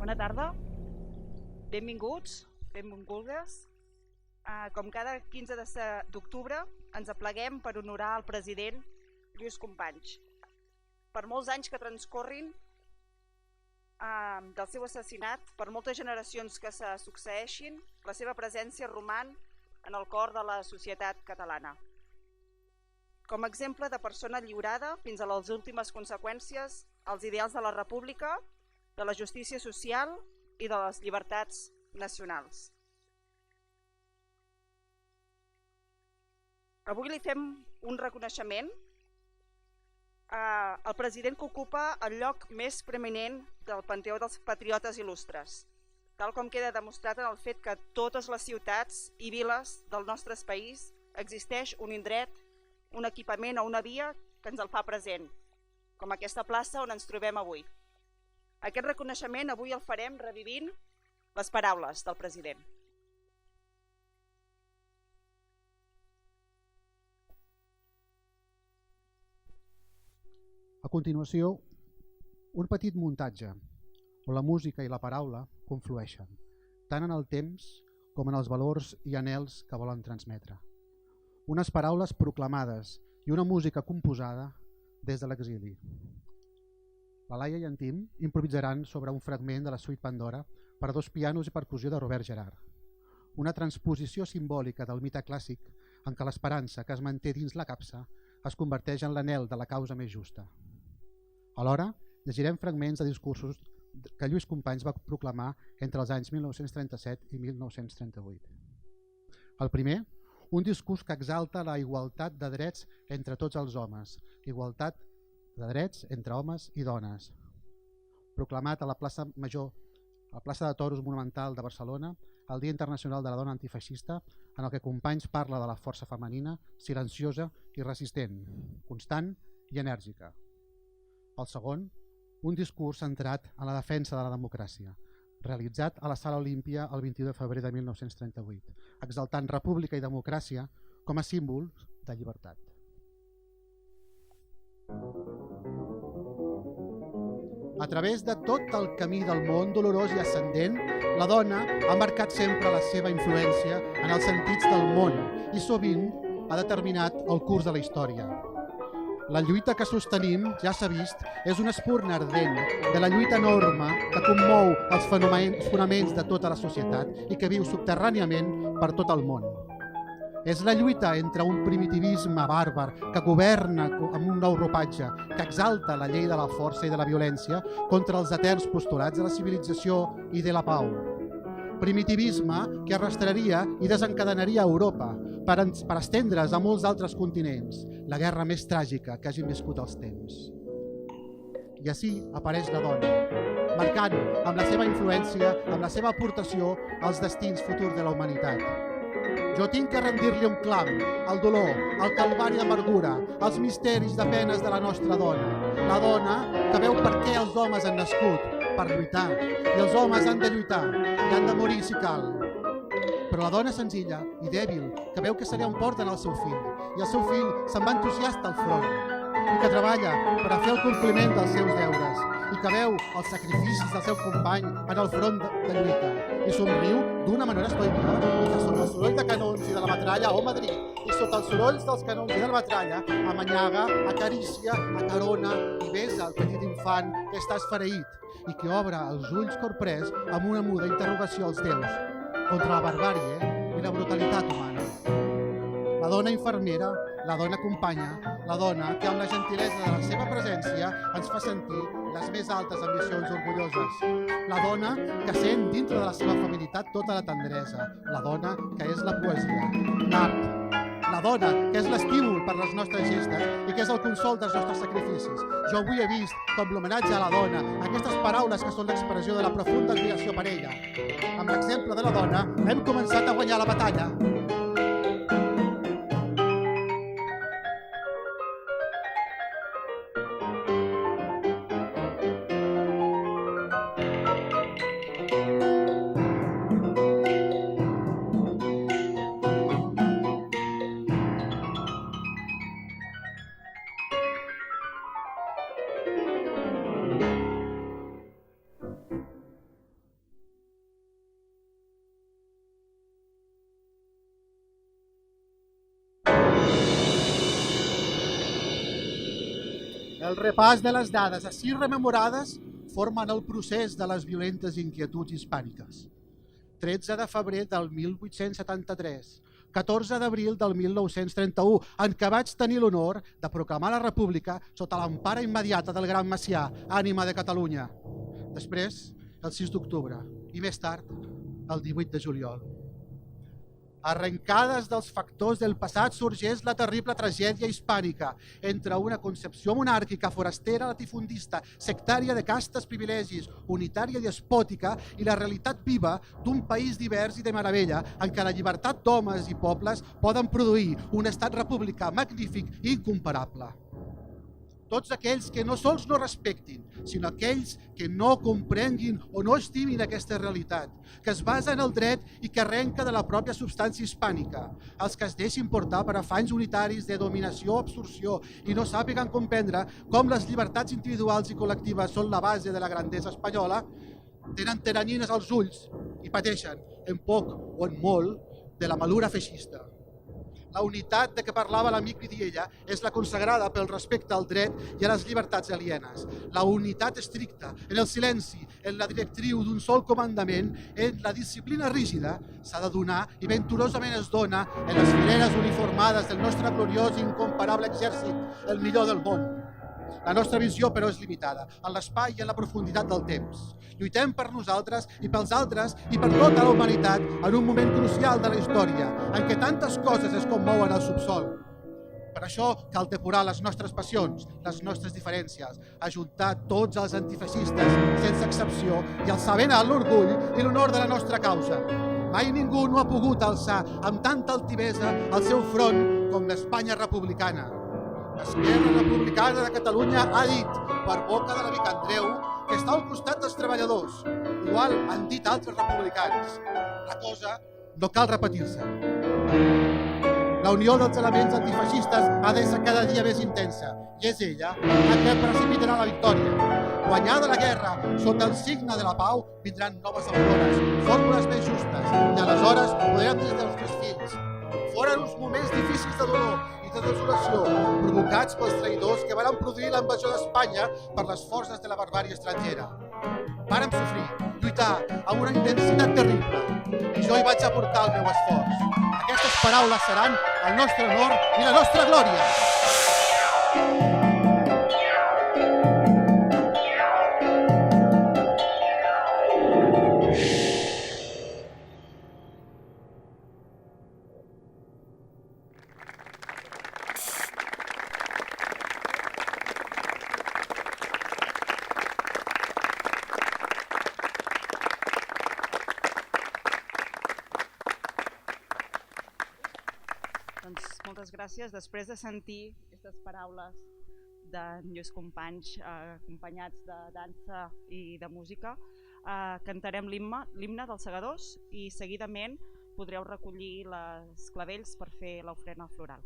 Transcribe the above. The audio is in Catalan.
Bona tarda, benvinguts, benvingudes. Com cada 15 d'octubre ens apleguem per honorar el president Lluís Companys. Per molts anys que transcorrin del seu assassinat, per moltes generacions que se succeeixin, la seva presència roman en el cor de la societat catalana. Com a exemple de persona lliurada fins a les últimes conseqüències als ideals de la república, de la justícia social i de les llibertats nacionals. Avui li fem un reconeixement al president que ocupa el lloc més preeminent del panteó dels patriotes il·lustres, tal com queda demostrat en el fet que a totes les ciutats i viles del nostre país existeix un indret, un equipament o una via que ens el fa present, com aquesta plaça on ens trobem avui. Aquest reconeixement avui el farem revivint les paraules del president. A continuació, un petit muntatge on la música i la paraula conflueixen, tant en el temps com en els valors i anhels que volen transmetre. Unes paraules proclamades i una música composada des de l'exili. La Laia i en Tim improvisaran sobre un fragment de la suite Pandora per a 2 pianos i percussió de Robert Gerard. Una transposició simbòlica del mite clàssic en què l'esperança que es manté dins la capsa es converteix en l'anhel de la causa més justa. Alhora, llegirem fragments de discursos que Lluís Companys va proclamar entre els anys 1937 i 1938. El primer, un discurs que exalta la igualtat de drets entre tots els homes, igualtat de drets entre homes i dones, proclamat a la plaça Major, a la plaça de Toros Monumental de Barcelona, el Dia Internacional de la Dona Antifeixista, en el que Companys parla de la força femenina, silenciosa i resistent, constant i enèrgica. El segon, un discurs centrat en la defensa de la democràcia, realitzat a la Sala Olímpia el 21 de febrer de 1938, exaltant república i democràcia com a símbols de llibertat. A través de tot el camí del món dolorós i ascendent, la dona ha marcat sempre la seva influència en els sentits del món i sovint ha determinat el curs de la història. La lluita que sostenim, ja s'ha vist, és una espurna ardent de la lluita enorme que commou els fonaments de tota la societat i que viu subterràniament per tot el món. És la lluita entre un primitivisme bàrbar que governa amb un nou ropatge, que exalta la llei de la força i de la violència contra els eterns postulats de la civilització i de la pau. Primitivisme que arrastraria i desencadenaria Europa per estendre's a molts altres continents, la guerra més tràgica que hagin viscut els temps. I així apareix la dona, marcant amb la seva influència, amb la seva aportació, els destins futurs de la humanitat. Jo tinc que rendir-li un clam, el dolor, el calvari d'amargura, els misteris de penes de la nostra dona. La dona que veu per què els homes han nascut, per lluitar, i els homes han de lluitar, i han de morir si cal. Però la dona senzilla i dèbil, que veu que se li emporten el seu fill, i el seu fill se'n va entusiasta al front, i que treballa per a fer el compliment dels seus deures, i que veu els sacrificis del seu company en el front de lluita, i somriu d'una manera estoica, i que sota el soroll de canons i de la metralla, oh Madrid, i sota els sorolls dels canons i de la metralla, amanyaga, acarícia, acarona i besa el petit infant que està esfereït i que obre els ulls corprès amb una muda interrogació als déus contra la barbàrie i la brutalitat humana. La dona infermera, la dona companya, la dona que amb la gentilesa de la seva presència ens fa sentir les més altes ambicions orgulloses. La dona que sent dintre de la seva feminitat tota la tendresa. La dona que és la poesia, l'art. La dona que és l'estímul per les nostres gestes i que és el consol dels nostres sacrificis. Jo avui he vist com l'homenatge a la dona, aquestes paraules que són l'expressió de la profunda admiració per ella. Amb l'exemple de la dona hem començat a guanyar la batalla. El repàs de les dades així rememorades formen el procés de les violentes inquietuds hispàniques. 13 de febrer del 1873, 14 d'abril del 1931, en què vaig tenir l'honor de proclamar la República sota l'empara immediata del Gran Macià, ànima de Catalunya. Després, el 6 d'octubre i més tard, el 18 de juliol. Arrencades dels factors del passat sorgeix la terrible tragèdia hispànica entre una concepció monàrquica, forastera, latifundista, sectària de castes, privilegis, unitària i despòtica i la realitat viva d'un país divers i de meravella en què la llibertat d'homes i pobles poden produir un estat republicà magnífic i incomparable. Tots aquells que no sols no respectin, sinó aquells que no comprenguin o no estimin aquesta realitat, que es basa en el dret i que arrenca de la pròpia substància hispànica, els que es deixin portar per afanys unitaris de dominació o absorció i no sàpiguen comprendre com les llibertats individuals i col·lectives són la base de la grandesa espanyola, tenen teranyines als ulls i pateixen, en poc o en molt, de la malura feixista. La unitat de què parlava l'amic Vidiella és la consagrada pel respecte al dret i a les llibertats alienes. La unitat estricta, en el silenci, en la directriu d'un sol comandament, en la disciplina rígida, s'ha de donar i venturosament es dona en les fileres uniformades del nostre gloriós i incomparable exèrcit, el millor del món. La nostra visió, però, és limitada, en l'espai i en la profunditat del temps. Lluitem per nosaltres i pels altres i per tota la humanitat en un moment crucial de la història, en què tantes coses es commouen al subsol. Per això cal depurar les nostres passions, les nostres diferències, ajuntar tots els antifeixistes, sense excepció, i alçar ben alt l'orgull i l'honor de la nostra causa. Mai ningú no ha pogut alçar amb tanta altivesa el seu front com l'Espanya republicana. Esquerra Republicana de Catalunya ha dit, per boca de l'amic Andreu, que està al costat dels treballadors. Igual han dit altres republicans. La cosa no cal repetir-se. La unió dels elements antifeixistes ha de ser cada dia més intensa i és ella la que precipitarà la victòria. Guanyada la guerra, sota el signe de la pau, vindran noves aurores, fórmules més justes, i aleshores podrem dir dels nostres fills. Foren uns moments difícils de dolor i de desolació, provocats pels traïdors que van produir la invasió d'Espanya per les forces de la barbària estrangera. Vàrem sofrir, lluitar amb una intensitat terrible, i jo hi vaig aportar el meu esforç. Aquestes paraules seran el nostre honor i la nostra glòria. Moltes gràcies. Després de sentir aquestes paraules de Lluís Companys, acompanyats de dansa i de música, cantarem l'himne dels segadors i seguidament podreu recollir les clavells per fer l'ofrena floral.